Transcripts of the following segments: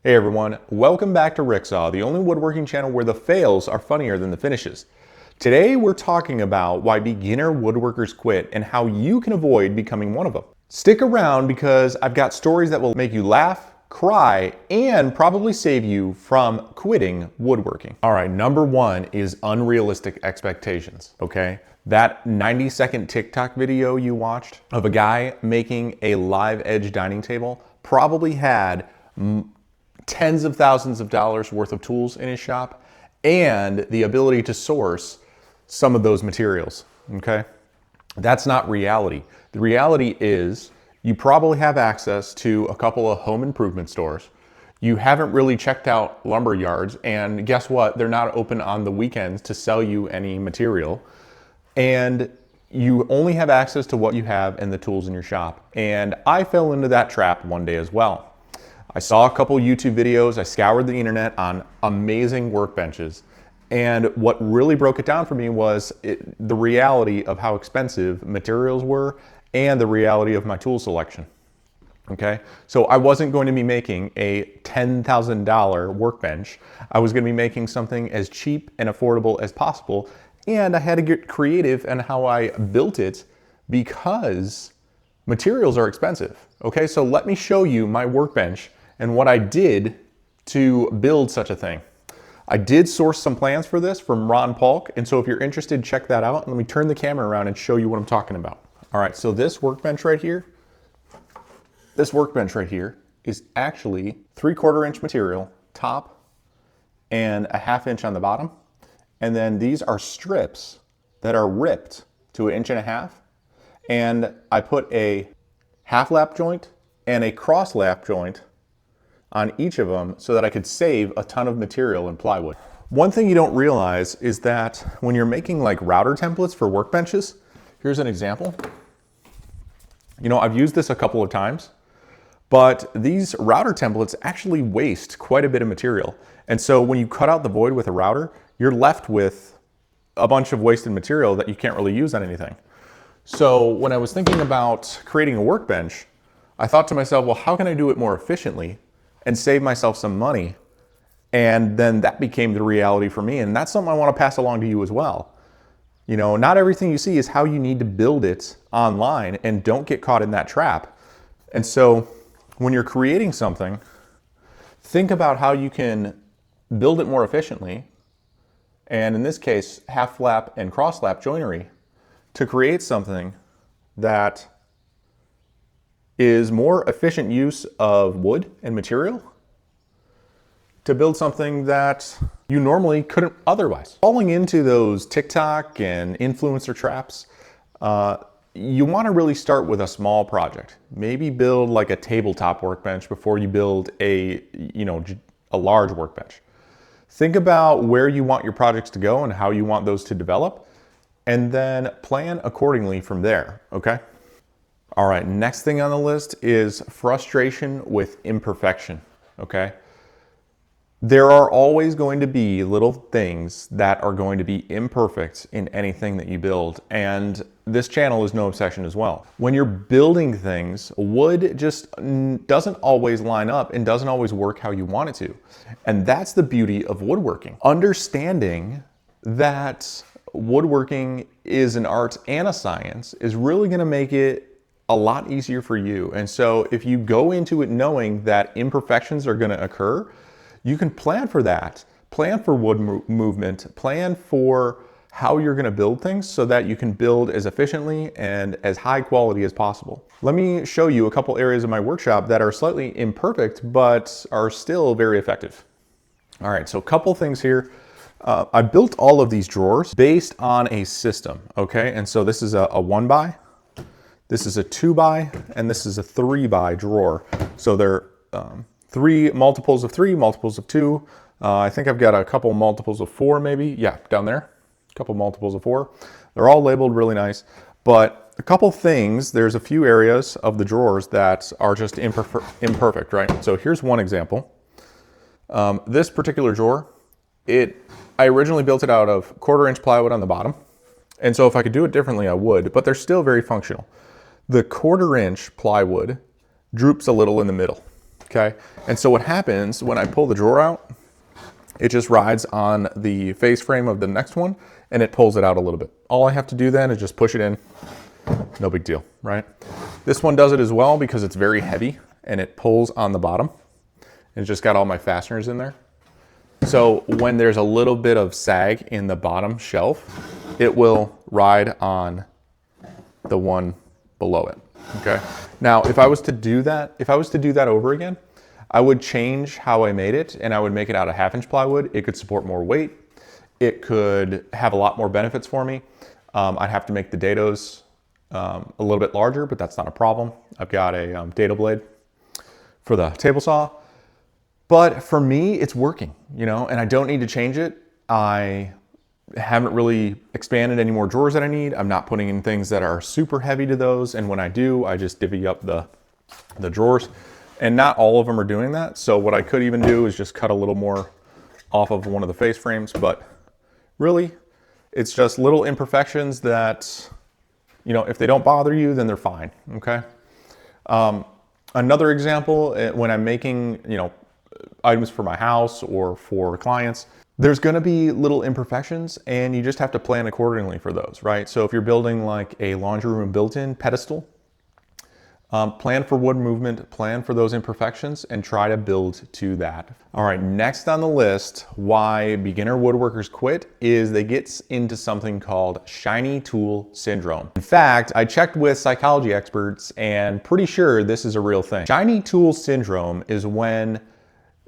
Hey everyone, welcome back to Ricksaw, the only woodworking channel where the fails are funnier than the finishes. Today we're talking about why beginner woodworkers quit and how you can avoid becoming one of them. Stick around because I've got stories that will make you laugh, cry, and probably save you from quitting woodworking. All right, number one is unrealistic expectations, okay? That 90-second TikTok video you watched of a guy making a live edge dining table probably had tens of thousands of dollars worth of tools in his shop and the ability to source some of those materials, okay? That's not reality. The reality is you probably have access to a couple of home improvement stores. You haven't really checked out lumber yards, and guess what? They're not open on the weekends to sell you any material. And you only have access to what you have and the tools in your shop. And I fell into that trap one day as well. I saw a couple YouTube videos, I scoured the internet on amazing workbenches, and what really broke it down for me was the reality of how expensive materials were and the reality of my tool selection. Okay, so I wasn't going to be making a $10,000 workbench. I was going to be making something as cheap and affordable as possible, and I had to get creative in how I built it because materials are expensive. Okay, so let me show you my workbench and what I did to build such a thing. I did source some plans for this from Ron Polk, and so if you're interested, check that out. And let me turn the camera around and show you what I'm talking about. All right, so this workbench right here is actually 3/4 inch material, top, and a 1/2 inch on the bottom. And then these are strips that are ripped to 1.5 inches. And I put a half lap joint and a cross lap joint on each of them so that I could save a ton of material in plywood. One thing you don't realize is that when you're making like router templates for workbenches, here's an example. You know, I've used this a couple of times, but these router templates actually waste quite a bit of material. And so when you cut out the void with a router, you're left with a bunch of wasted material that you can't really use on anything. So when I was thinking about creating a workbench, I thought to myself, well, how can I do it more efficiently and save myself some money? And then that became the reality for me. And that's something I want to pass along to you as well. You know, not everything you see is how you need to build it online, and don't get caught in that trap. And so when you're creating something, think about how you can build it more efficiently. And in this case, half lap and cross lap joinery to create something that is more efficient use of wood and material to build something that you normally couldn't otherwise. Falling into those TikTok and influencer traps, you want to really start with a small project. Maybe build like a tabletop workbench before you build a large workbench. Think about where you want your projects to go and how you want those to develop, and then plan accordingly from there, okay? All right, next thing on the list is frustration with imperfection, okay? There are always going to be little things that are going to be imperfect in anything that you build, and this channel is no exception as well. When you're building things, wood just doesn't always line up and doesn't always work how you want it to. And that's the beauty of woodworking. Understanding that woodworking is an art and a science is really gonna make it a lot easier for you. And so if you go into it knowing that imperfections are gonna occur, you can plan for that. Plan for wood movement, plan for how you're gonna build things so that you can build as efficiently and as high quality as possible. Let me show you a couple areas of my workshop that are slightly imperfect, but are still very effective. All right, so a couple things here. I built all of these drawers based on a system, okay? And so this is a 1x, this is a 2x, and this is a 3x drawer. So they're three multiples of 3, multiples of 2. I think I've got a couple multiples of 4 maybe. Yeah, down there, a couple multiples of 4. They're all labeled really nice, but a couple things, there's a few areas of the drawers that are just imperfect, right? So here's one example. This particular drawer, I originally built it out of 1/4 inch plywood on the bottom. And so if I could do it differently, I would, but they're still very functional. The 1/4 inch plywood droops a little in the middle. okay? And so what happens when I pull the drawer out, it just rides on the face frame of the next one and it pulls it out a little bit. All I have to do then is just push it in, no big deal, right? This one does it as well because it's very heavy and it pulls on the bottom. And it's just got all my fasteners in there. So when there's a little bit of sag in the bottom shelf, it will ride on the one below it, okay? Now, if I was to do that over again, I would change how I made it and I would make it out of 1/2-inch plywood. It could support more weight. It could have a lot more benefits for me. I'd have to make the dados a little bit larger, but that's not a problem. I've got a dado blade for the table saw. But for me, it's working, you know, and I don't need to change it. I haven't really expanded any more drawers that I need. I'm not putting in things that are super heavy to those. And when I do, I just divvy up the drawers. And not all of them are doing that. So what I could even do is just cut a little more off of one of the face frames. But really, it's just little imperfections that, you know, if they don't bother you, then they're fine, okay? Another example, when I'm making, you know, items for my house or for clients, there's gonna be little imperfections and you just have to plan accordingly for those, right? So if you're building like a laundry room built-in pedestal, plan for wood movement, plan for those imperfections, and try to build to that. All right, next on the list, why beginner woodworkers quit is they get into something called shiny tool syndrome. In fact, I checked with psychology experts and pretty sure this is a real thing. Shiny tool syndrome is when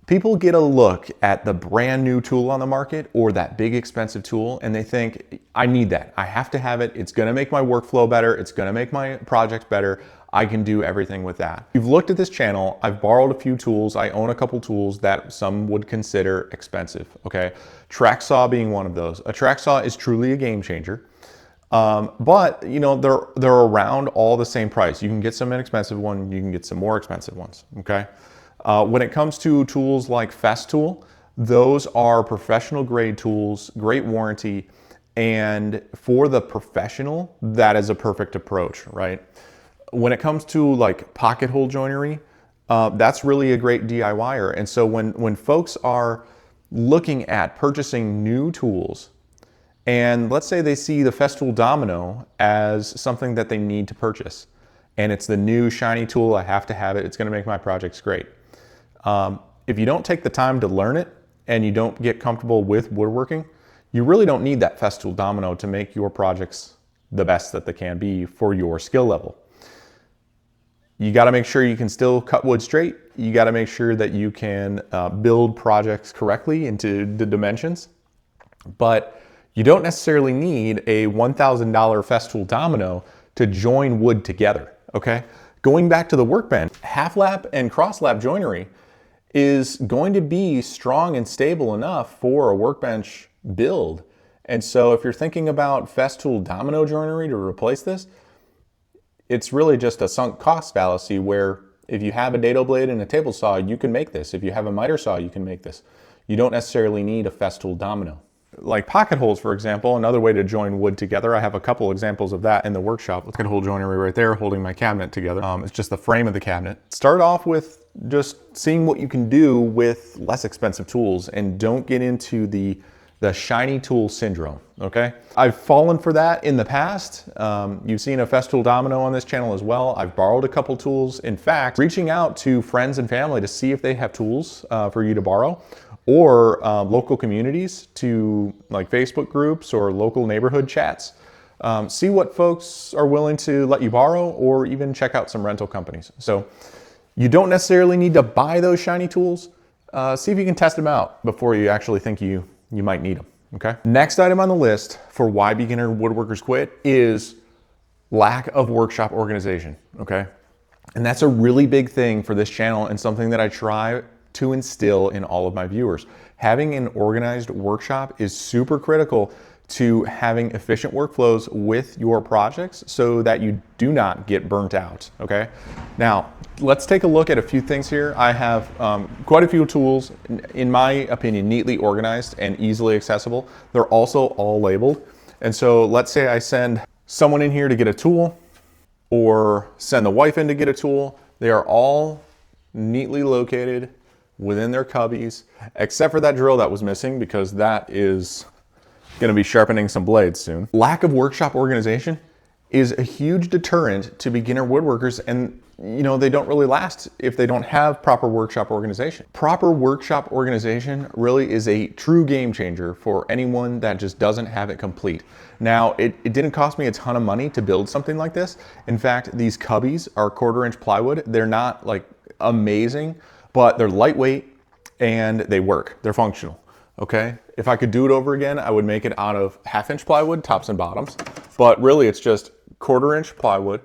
people get a look at the brand new tool on the market or that big expensive tool and they think, I need that, I have to have it, it's gonna make my workflow better, it's gonna make my projects better, I can do everything with that. If you've looked at this channel, I've borrowed a few tools, I own a couple tools that some would consider expensive, okay? Track saw being one of those. A track saw is truly a game changer. But you know, they're around all the same price. You can get some inexpensive one, you can get some more expensive ones, okay? When it comes to tools like Festool, those are professional grade tools, great warranty, and for the professional, that is a perfect approach, right? When it comes to like pocket hole joinery, that's really a great DIYer. And so when folks are looking at purchasing new tools, and let's say they see the Festool Domino as something that they need to purchase, and it's the new shiny tool, I have to have it, it's gonna make my projects great. If you don't take the time to learn it and you don't get comfortable with woodworking, you really don't need that Festool Domino to make your projects the best that they can be for your skill level. You got to make sure you can still cut wood straight. You got to make sure that you can build projects correctly into the dimensions. But you don't necessarily need a $1,000 Festool Domino to join wood together, okay? Going back to the workbench, half lap and cross lap joinery is going to be strong and stable enough for a workbench build. And so if you're thinking about Festool Domino joinery to replace this, it's really just a sunk cost fallacy where if you have a dado blade and a table saw, you can make this. If you have a miter saw, you can make this. You don't necessarily need a Festool Domino. Like pocket holes, for example, another way to join wood together. I have a couple examples of that in the workshop. Look at hole joinery right there holding my cabinet together. It's just the frame of the cabinet. Start off with just seeing what you can do with less expensive tools and don't get into the shiny tool syndrome, okay? I've fallen for that in the past. You've seen a Festool Domino on this channel as well. I've borrowed a couple tools. In fact, reaching out to friends and family to see if they have tools for you to borrow, or local communities to like Facebook groups or local neighborhood chats. See what folks are willing to let you borrow or even check out some rental companies. So you don't necessarily need to buy those shiny tools. See if you can test them out before you actually think you might need them, okay? Next item on the list for why beginner woodworkers quit is lack of workshop organization, okay? And that's a really big thing for this channel and something that I try to instill in all of my viewers. Having an organized workshop is super critical to having efficient workflows with your projects so that you do not get burnt out, okay? Now, let's take a look at a few things here. I have quite a few tools, in my opinion, neatly organized and easily accessible. They're also all labeled. And so let's say I send someone in here to get a tool or send the wife in to get a tool. They are all neatly located within their cubbies, except for that drill that was missing because that is going to be sharpening some blades soon. Lack of workshop organization is a huge deterrent to beginner woodworkers, and they don't really last if they don't have proper workshop organization. Proper workshop organization really is a true game changer for anyone that just doesn't have it complete. Now, it didn't cost me a ton of money to build something like this. In fact, these cubbies are 1/4-inch plywood. They're not like amazing, but they're lightweight and they work. They're functional. Okay, if I could do it over again, I would make it out of 1/2-inch plywood, tops and bottoms. But really, it's just 1/4-inch plywood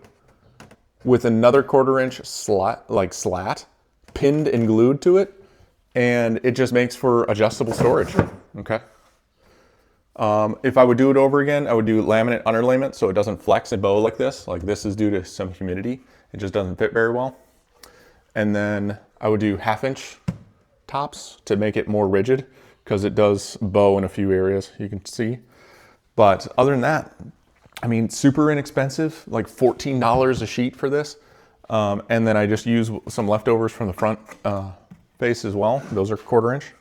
with another 1/4-inch slat pinned and glued to it, and it just makes for adjustable storage. Okay. If I would do it over again, I would do laminate underlayment so it doesn't flex and bow like this. Like this is due to some humidity. It just doesn't fit very well. And then I would do 1/2-inch tops to make it more rigid, because it does bow in a few areas, you can see. But other than that, I mean, super inexpensive, like $14 a sheet for this. And then I just use some leftovers from the front face as well. Those are 1/4-inch.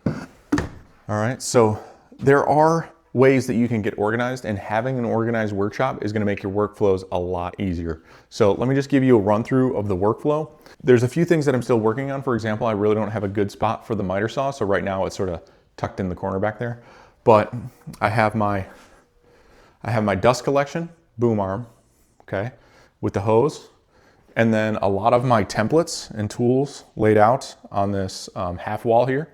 All right, so there are ways that you can get organized, and having an organized workshop is going to make your workflows a lot easier. So let me just give you a run through of the workflow. There's a few things that I'm still working on. For example, I really don't have a good spot for the miter saw, so right now it's sort of tucked in the corner back there. But I have my dust collection boom arm, okay, with the hose, and then a lot of my templates and tools laid out on this half wall here.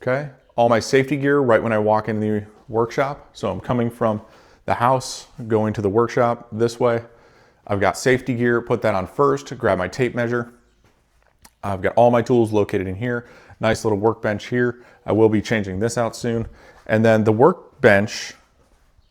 Okay, all my safety gear right when I walk in the workshop. So I'm coming from the house, going to the workshop this way. I've got safety gear, put that on first, grab my tape measure. I've got all my tools located in here. Nice little workbench here. I will be changing this out soon. And then the workbench,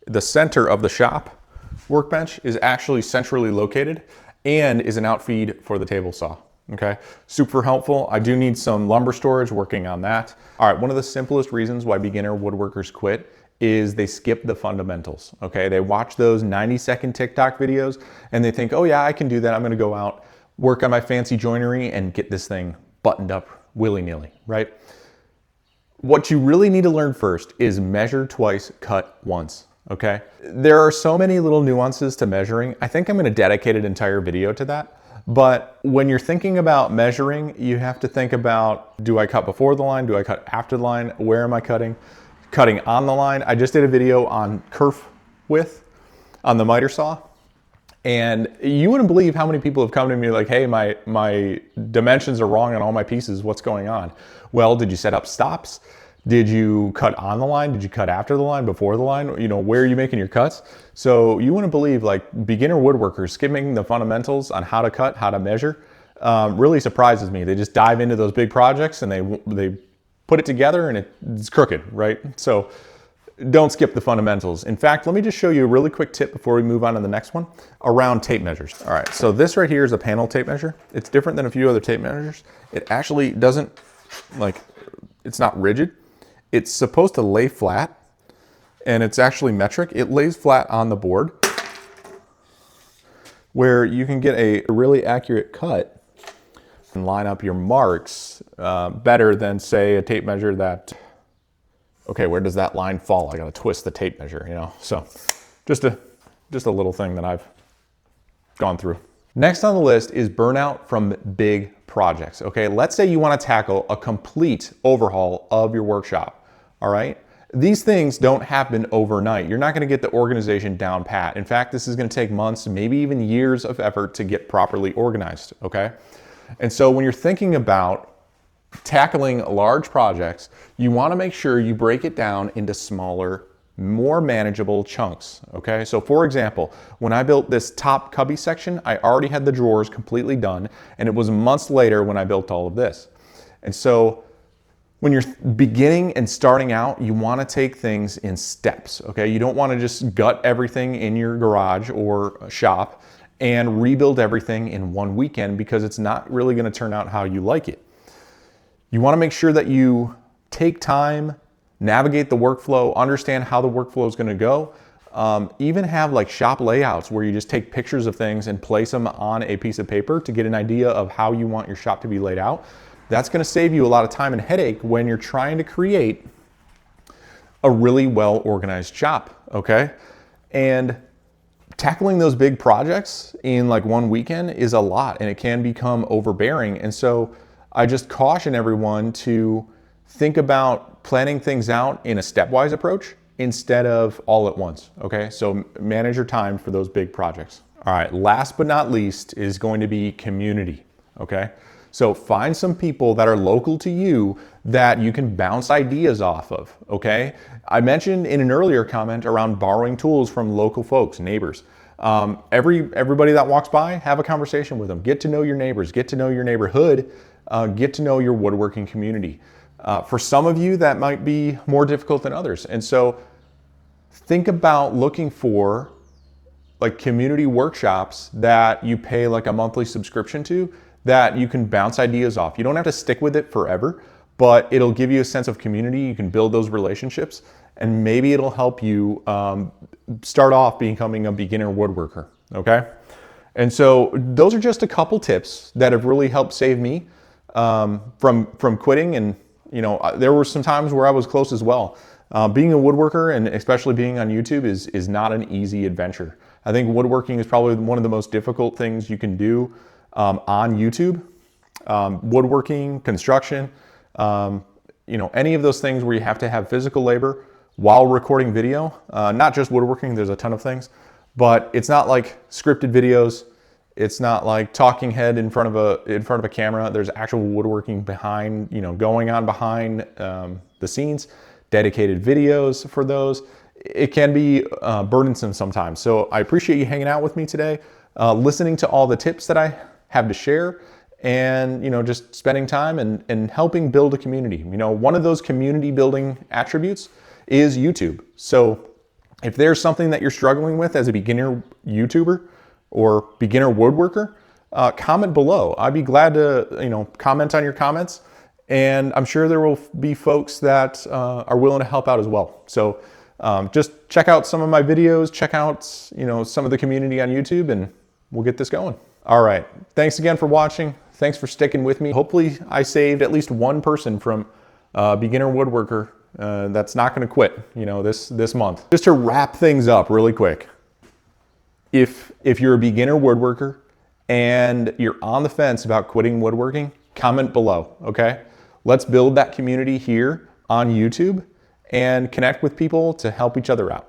the center of the shop workbench, is actually centrally located and is an outfeed for the table saw. Okay, super helpful. I do need some lumber storage, working on that. All right, one of the simplest reasons why beginner woodworkers quit is they skip the fundamentals. Okay, they watch those 90-second TikTok videos and they think, oh yeah, I can do that. I'm gonna go out, work on my fancy joinery and get this thing buttoned up willy-nilly, right? What you really need to learn first is measure twice, cut once. Okay, there are so many little nuances to measuring. I think I'm gonna dedicate an entire video to that. But when you're thinking about measuring, you have to think about, do I cut before the line? Do I cut after the line? Where am I cutting? Cutting on the line. I just did a video on kerf width on the miter saw. And you wouldn't believe how many people have come to me like, hey, my dimensions are wrong on all my pieces. What's going on? Well, did you set up stops? Did you cut on the line? Did you cut after the line, before the line? Where are you making your cuts? So you wouldn't believe, like, beginner woodworkers skipping the fundamentals on how to cut, how to measure, really surprises me. They just dive into those big projects and they put it together and it's crooked, right? So don't skip the fundamentals. In fact, let me just show you a really quick tip before we move on to the next one around tape measures. All right, so this right here is a panel tape measure. It's different than a few other tape measures. It actually doesn't, it's not rigid. It's supposed to lay flat, and it's actually metric. It lays flat on the board where you can get a really accurate cut and line up your marks better than, say, a tape measure that, okay, where does that line fall? I gotta twist the tape measure, So just a little thing that I've gone through. Next on the list is burnout from big projects. Okay, let's say you wanna tackle a complete overhaul of your workshop. All right, these things don't happen overnight. You're not going to get the organization down pat. In fact, this is going to take months, maybe even years of effort to get properly organized. Okay, and so when you're thinking about tackling large projects, you want to make sure you break it down into smaller, more manageable chunks. Okay, so for example, when I built this top cubby section, I already had the drawers completely done, and it was months later when I built all of this. And so when you're beginning and starting out, you want to take things in steps, okay? You don't want to just gut everything in your garage or shop and rebuild everything in one weekend, because it's not really going to turn out how you like it. You want to make sure that you take time, navigate the workflow, understand how the workflow is going to go, Even have like shop layouts where you just take pictures of things and place them on a piece of paper to get an idea of how you want your shop to be laid out. That's going to save you a lot of time and headache when you're trying to create a really well organized shop, okay? And tackling those big projects in like one weekend is a lot, and it can become overbearing. And so I just caution everyone to think about planning things out in a stepwise approach instead of all at once, okay? So manage your time for those big projects. All right, last but not least is going to be community, okay? So find some people that are local to you that you can bounce ideas off of, okay? I mentioned in an earlier comment around borrowing tools from local folks, neighbors. Everybody that walks by, have a conversation with them. Get to know your neighbors, get to know your neighborhood, get to know your woodworking community. For some of you, that might be more difficult than others. And so think about looking for like community workshops that you pay like a monthly subscription to that you can bounce ideas off. You don't have to stick with it forever, but it'll give you a sense of community. You can build those relationships, and maybe it'll help you start off becoming a beginner woodworker, okay? And so those are just a couple tips that have really helped save me from quitting. And you know, there were some times where I was close as well. Being a woodworker, and especially being on YouTube, is not an easy adventure. I think woodworking is probably one of the most difficult things you can do on YouTube. Woodworking, construction, you know, any of those things where you have to have physical labor while recording video. Not just woodworking, there's a ton of things, but it's not like scripted videos. It's not like talking head in front of a camera. There's actual woodworking behind, you know, going on behind the scenes, dedicated videos for those. It can be burdensome sometimes. So I appreciate you hanging out with me today, listening to all the tips that I have to share, and you know, just spending time and helping build a community. You know, one of those community building attributes is YouTube. So if there's something that you're struggling with as a beginner YouTuber or beginner woodworker, comment below. I'd be glad to, you know, comment on your comments, and I'm sure there will be folks that are willing to help out as well. So just check out some of my videos, check out, you know, some of the community on YouTube, and we'll get this going. All right, thanks again for watching. Thanks for sticking with me. Hopefully I saved at least one person from beginner woodworker that's not gonna quit, you know, this month. Just to wrap things up really quick, if you're a beginner woodworker and you're on the fence about quitting woodworking, comment below, okay? Let's build that community here on YouTube and connect with people to help each other out.